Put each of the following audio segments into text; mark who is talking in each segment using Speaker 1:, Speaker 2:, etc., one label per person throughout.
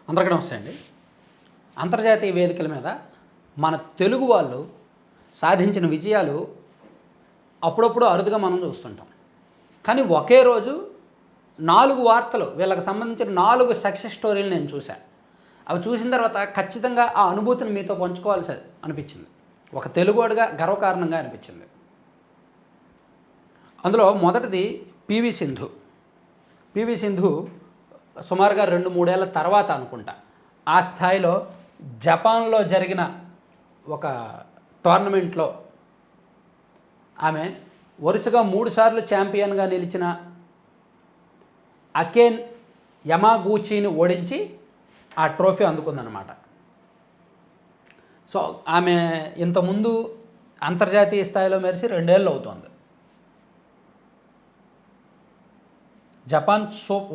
Speaker 1: అందరికీ నమస్తే అండి. అంతర్జాతీయ వేదికల మీద మన తెలుగు వాళ్ళు సాధించిన విజయాలు అప్పుడప్పుడు అరుదుగా మనం చూస్తుంటాం. కానీ ఒకే రోజు 4 వార్తలు వీళ్ళకి సంబంధించిన 4 సక్సెస్ స్టోరీలు నేను చూశాను. అవి చూసిన తర్వాత ఖచ్చితంగా ఆ అనుభూతిని మీతో పంచుకోవాల్సి అనిపించింది. ఒక తెలుగోడుగా గర్వకారణంగా అనిపించింది. అందులో మొదటిది పివి సింధు. పివి సింధు సుమారుగా 2-3 ఏళ్ల తర్వాత అనుకుంటా ఆ స్థాయిలో జపాన్లో జరిగిన ఒక టోర్నమెంట్లో ఆమె వరుసగా 3 సార్లు ఛాంపియన్గా నిలిచిన అకేన్ యమాగూచిని ఓడించి ఆ ట్రోఫీ అందుకుందన్నమాట. సో ఆమె ఇంతకుముందు అంతర్జాతీయ స్థాయిలో మెరిసి 2 ఏళ్ళు అవుతోంది. జపాన్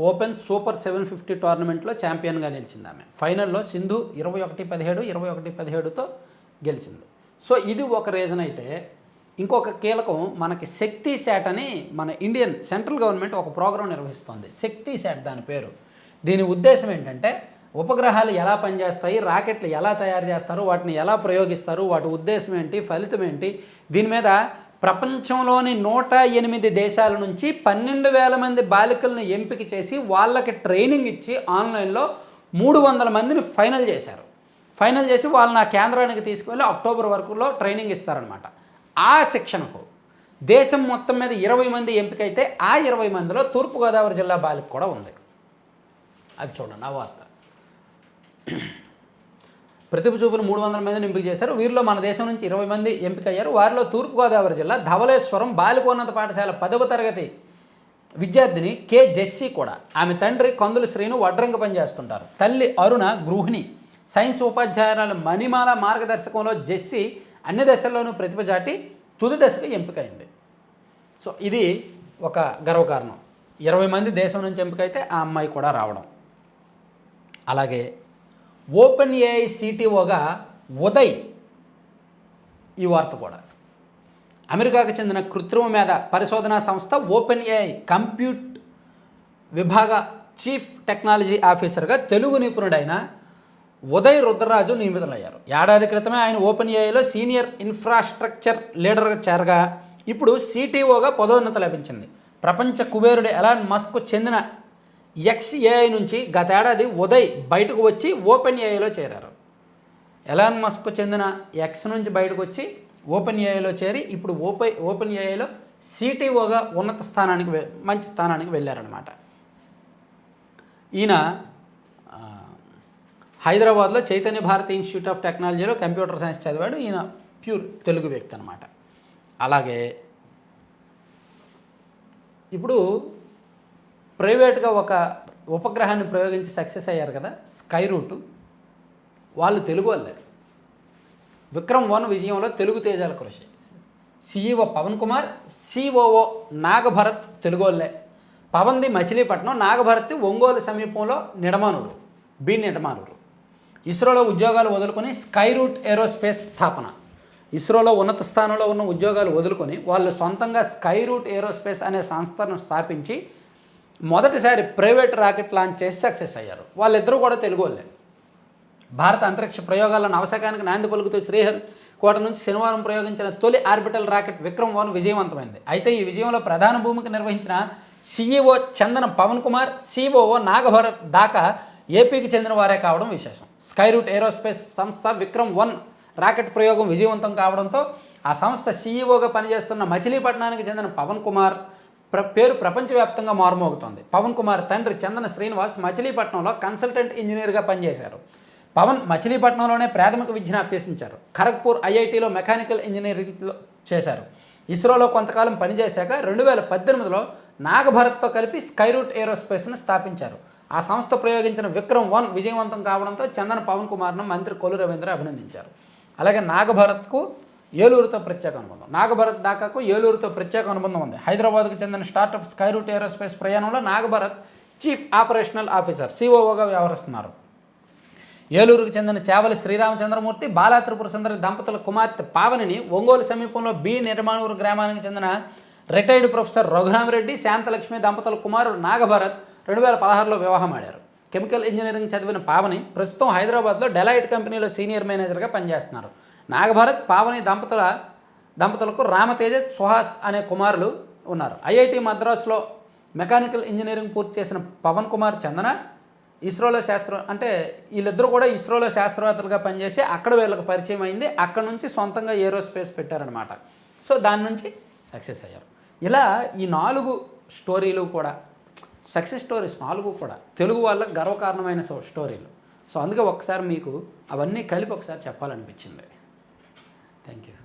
Speaker 1: ఓపెన్ సూపర్ 750 టోర్నమెంట్లో ఛాంపియన్గా నిలిచింది ఆమె. ఫైనల్లో సింధు 21-17, 21-17తో గెలిచింది. సో ఇది ఒక రీజన్ అయితే, ఇంకొక కీలకం మనకి శక్తి శాట్ అని మన ఇండియన్ సెంట్రల్ గవర్నమెంట్ ఒక ప్రోగ్రాం నిర్వహిస్తోంది. శక్తి శాట్ దాని పేరు. దీని ఉద్దేశం ఏంటంటే ఉపగ్రహాలు ఎలా పనిచేస్తాయి, రాకెట్లు ఎలా తయారు చేస్తారు, వాటిని ఎలా ప్రయోగిస్తారు, వాటి ఉద్దేశం ఏంటి, ఫలితం ఏంటి, దీని మీద ప్రపంచంలోని 108 దేశాల నుంచి 12,000 మంది బాలికలను ఎంపిక చేసి వాళ్ళకి ట్రైనింగ్ ఇచ్చి ఆన్లైన్లో 300 మందిని ఫైనల్ చేశారు. ఫైనల్ చేసి వాళ్ళని ఆ కేంద్రానికి తీసుకువెళ్ళి అక్టోబర్ వరకులో ట్రైనింగ్ ఇస్తారనమాట. ఆ శిక్షణకు దేశం మొత్తం మీద 20 మంది ఎంపికైతే ఆ 20 మందిలో తూర్పుగోదావరి జిల్లా బాలిక కూడా ఉంది. అది చూడండి ఆ వార్త. ప్రతిభ చూపులు 300 మందిని ఎంపిక చేశారు. వీరిలో మన దేశం నుంచి 20 మంది ఎంపికయ్యారు. వారిలో తూర్పుగోదావరి జిల్లా ధవళేశ్వరం బాలికోన్నత పాఠశాల 10వ తరగతి విద్యార్థిని కె జెస్సీ కూడా. ఆమె తండ్రి కందుల శ్రీను వడ్రంగ పనిచేస్తుంటారు. తల్లి అరుణ గృహిణి. సైన్స్ ఉపాధ్యాయురాలు మణిమాల మార్గదర్శకంలో జెస్సీ అన్ని దశల్లోనూ ప్రతిభ చాటి తుది దశకు ఎంపికైంది. సో ఇది ఒక గర్వకారణం. 20 మంది దేశం నుంచి ఎంపికైతే ఆ అమ్మాయి కూడా రావడం. అలాగే ఓపెన్ ఏఐ సిటిఓగా ఉదయ్, ఈ వార్త కూడా. అమెరికాకు చెందిన కృత్రిమ మేధ పరిశోధనా సంస్థ ఓపెన్ ఏఐ కంప్యూట్ విభాగ చీఫ్ టెక్నాలజీ ఆఫీసర్గా తెలుగు నిపుణుడైన ఉదయ్ రుద్రరాజు నియమితులయ్యారు. ఏడాది క్రితమే ఆయన ఓపెన్ ఏఐలో సీనియర్ ఇన్ఫ్రాస్ట్రక్చర్ లీడర్గా చేరగా ఇప్పుడు సిటిఓగా పదోన్నతి లభించింది. ప్రపంచ కుబేరుడు ఎలాన్ మస్క్ చెందిన XAI నుంచి గతేడాది ఉదయ్ బయటకు వచ్చి ఓపెన్ ఏఐలో చేరారు. ఎలాన్ మస్క్ చెందిన X నుంచి బయటకు వచ్చి ఓపెన్ ఏఐలో చేరి ఇప్పుడు ఓపెన్ ఏఐలో సిటిఓగా ఉన్నత స్థానానికి మంచి స్థానానికి వెళ్ళారనమాట. ఈయన హైదరాబాద్లో చైతన్య భారతి ఇన్స్టిట్యూట్ ఆఫ్ టెక్నాలజీలో కంప్యూటర్ సైన్స్ చదివాడు. ఈయన ప్యూర్ తెలుగు వ్యక్తి అనమాట. అలాగే ఇప్పుడు ప్రైవేట్గా ఒక ఉపగ్రహాన్ని ప్రయోగించి సక్సెస్ అయ్యారు కదా స్కై రూట్, వాళ్ళు తెలుగు వాళ్ళే. విక్రమ్ 1 విజయంలో తెలుగు తేజాల కృషి. CEO పవన్ కుమార్, COO నాగభరత్ తెలుగు వాళ్ళే. పవన్ది మచిలీపట్నం, నాగభరత్ది ఒంగోలు సమీపంలో నిడమానూరు, నిడమానూరు. ఇస్రోలో ఉద్యోగాలు వదులుకొని స్కై రూట్ ఏరోస్పేస్ స్థాపన. ఇస్రోలో ఉన్నత స్థానంలో ఉన్న ఉద్యోగాలు వదులుకొని వాళ్ళు సొంతంగా స్కై రూట్ ఏరోస్పేస్ అనే సంస్థను స్థాపించి మొదటిసారి ప్రైవేట్ రాకెట్ లాంచ్ చేసి సక్సెస్ అయ్యారు. వాళ్ళిద్దరూ కూడా తెలుగు వాళ్ళే. భారత అంతరిక్ష ప్రయోగాల నవశకానికి నాంది పలుకుతూ శ్రీహరికోట నుంచి శనివారం ప్రయోగించిన తొలి ఆర్బిటల్ రాకెట్ విక్రమ్ 1 విజయవంతమైంది. అయితే ఈ విజయంలో ప్రధాన భూమిక నిర్వహించిన CEO చందన పవన్ కుమార్, COO నాగభరత్ దాకా ఏపీకి చెందిన వారే కావడం విశేషం. స్కై రూట్ ఏరోస్పేస్ సంస్థ విక్రమ్ 1 రాకెట్ ప్రయోగం విజయవంతం కావడంతో ఆ సంస్థ CEOగా పనిచేస్తున్న మచిలీపట్నానికి చెందిన పవన్ కుమార్ పేరు ప్రపంచవ్యాప్తంగా మారుమోగుతోంది. పవన్ కుమార్ తండ్రి చందన శ్రీనివాస్ మచిలీపట్నంలో కన్సల్టెంట్ ఇంజనీర్గా పనిచేశారు. పవన్ మచిలీపట్నంలోనే ప్రాథమిక విద్యను అభ్యసించారు. ఖరగ్పూర్ IITలో మెకానికల్ ఇంజనీరింగ్లో చేశారు. ఇస్రోలో కొంతకాలం పనిచేశాక 2018లో నాగభరత్తో కలిపి స్కై రూట్ ఏరోస్పేస్ను స్థాపించారు. ఆ సంస్థ ప్రయోగించిన విక్రమ్ 1 విజయవంతం కావడంతో చందన పవన్ కుమార్ను మంత్రి కొల్లు రవీంద్ర అభినందించారు. అలాగే నాగభరత్కు ఏలూరుతో ప్రత్యేక అనుబంధం. నాగభరత్ దాకాకు ఏలూరుతో ప్రత్యేక అనుబంధం ఉంది. హైదరాబాద్కు చెందిన స్టార్టప్ స్కై రూట్ ఏరోస్పేస్ ప్రయాణంలో నాగభరత్ చీఫ్ ఆపరేషనల్ ఆఫీసర్ COOగా వ్యవహరిస్తున్నారు. ఏలూరుకు చెందిన చావలి శ్రీరామచంద్రమూర్తి, బాలా త్రిపుర సుందరి దంపతుల కుమార్తె పావనిని ఒంగోలు సమీపంలో నిడమానూరు గ్రామానికి చెందిన రిటైర్డ్ ప్రొఫెసర్ రఘురామిరెడ్డి, శాంతలక్ష్మి దంపతుల కుమారుడు నాగభరత్ 2016లో వివాహం ఆడారు. కెమికల్ ఇంజనీరింగ్ చదివిన పావని ప్రస్తుతం హైదరాబాద్లో డెలైట్ కంపెనీలో సీనియర్ మేనేజర్గా పనిచేస్తున్నారు. నాగభరత్, పావని దంపతులకు రామతేజ, సుహాస్ అనే కుమారులు ఉన్నారు. ఐఐటి మద్రాసులో మెకానికల్ ఇంజనీరింగ్ పూర్తి చేసిన పవన్ కుమార్ చందన ఇస్రోలో అంటే వీళ్ళిద్దరూ కూడా ఇస్రోలో శాస్త్రవేత్తలుగా పనిచేసి అక్కడ వీళ్ళకి పరిచయం అయింది. అక్కడ నుంచి సొంతంగా ఏరోస్పేస్ పెట్టారనమాట. సో దాని నుంచి సక్సెస్ అయ్యారు. ఇలా ఈ 4 స్టోరీలు కూడా సక్సెస్ స్టోరీస్ 4 కూడా తెలుగు వాళ్ళకి గర్వకారణమైన స్టోరీలు. సో అందుకే ఒకసారి మీకు అవన్నీ కలిపి ఒకసారి చెప్పాలనిపించింది. Thank you.